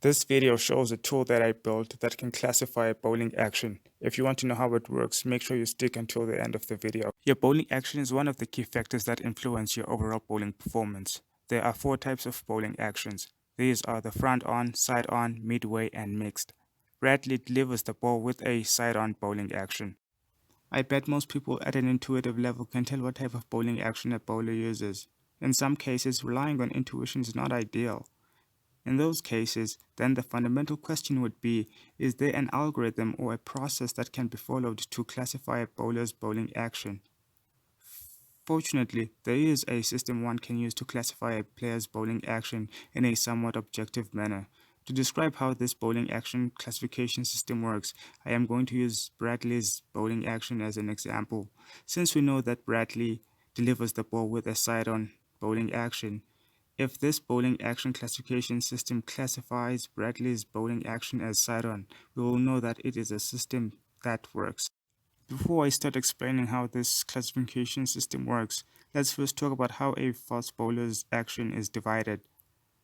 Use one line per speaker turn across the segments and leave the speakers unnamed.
This video shows a tool that I built that can classify a bowling action. If you want to know how it works, make sure you stick until the end of the video. Your bowling action is one of the key factors that influence your overall bowling performance. There are 4 types of bowling actions. These are the front on, side on, midway, and mixed. Bradley delivers the ball with a side on bowling action. I bet most people at an intuitive level can tell what type of bowling action a bowler uses. In some cases, relying on intuition is not ideal. In those cases, then the fundamental question would be, is there an algorithm or a process that can be followed to classify a bowler's bowling action? Fortunately, there is a system one can use to classify a player's bowling action in a somewhat objective manner. To describe how this bowling action classification system works, I am going to use Bradley's bowling action as an example. Since we know that Bradley delivers the ball with a side-on bowling action, if this bowling action classification system classifies Bradley's bowling action as side-on, we will know that it is a system that works. Before I start explaining how this classification system works, let's first talk about how a fast bowler's action is divided.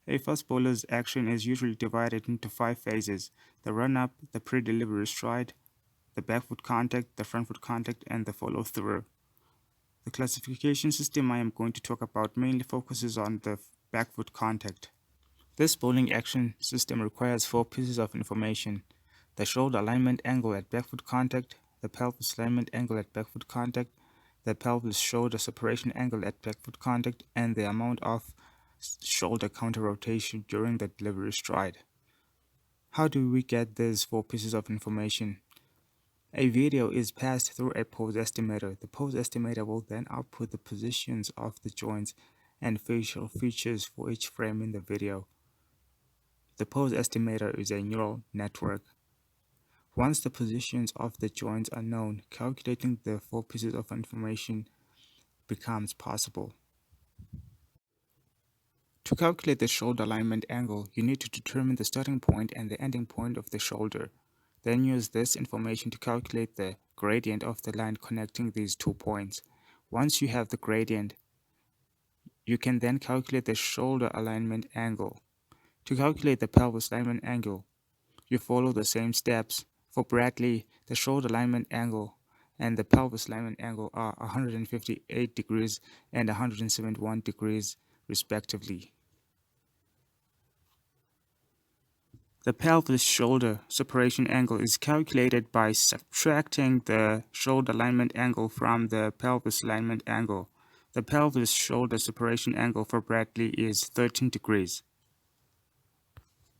A fast bowler's action is usually divided into 5 phases: the run-up, the pre-delivery stride, the back foot contact, the front foot contact, and the follow-through. The classification system I am going to talk about mainly focuses on the back foot contact. This bowling action system requires 4 pieces of information: the shoulder alignment angle at back foot contact, the pelvis alignment angle at back foot contact, the pelvis shoulder separation angle at back foot contact, and the amount of shoulder counter rotation during the delivery stride. How do we get these 4 pieces of information? A video is passed through a pose estimator. The pose estimator will then output the positions of the joints and facial features for each frame in the video. The pose estimator is a neural network. Once the positions of the joints are known, calculating the 4 pieces of information becomes possible. To calculate the shoulder alignment angle, you need to determine the starting point and the ending point of the shoulder. Then use this information to calculate the gradient of the line connecting these 2 points. Once you have the gradient, you can then calculate the shoulder alignment angle. To calculate the pelvis alignment angle, you follow the same steps. For Bradley, the shoulder alignment angle and the pelvis alignment angle are 158 degrees and 171 degrees respectively. The pelvis shoulder separation angle is calculated by subtracting the shoulder alignment angle from the pelvis alignment angle. The pelvis shoulder separation angle for Bradley is 13 degrees.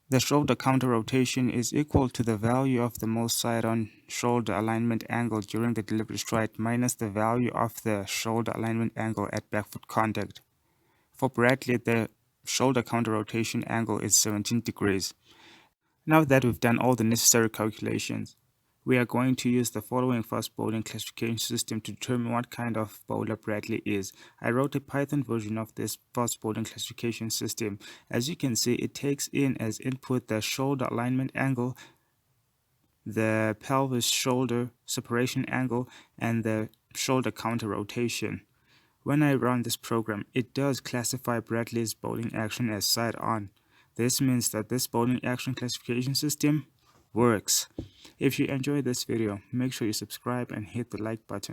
The shoulder counter rotation is equal to the value of the most side-on shoulder alignment angle during the delivery stride minus the value of the shoulder alignment angle at back foot contact. For Bradley, the shoulder counter rotation angle is 17 degrees. Now that we've done all the necessary calculations, we are going to use the following fast bowling classification system to determine what kind of bowler Bradley is. I wrote a Python version of this fast bowling classification system. As you can see, it takes in as input the shoulder alignment angle, the pelvis shoulder separation angle, and the shoulder counter rotation. When I run this program, it does classify Bradley's bowling action as side on. This means that this bowling action classification system works. If you enjoyed this video, make sure you subscribe and hit the like button.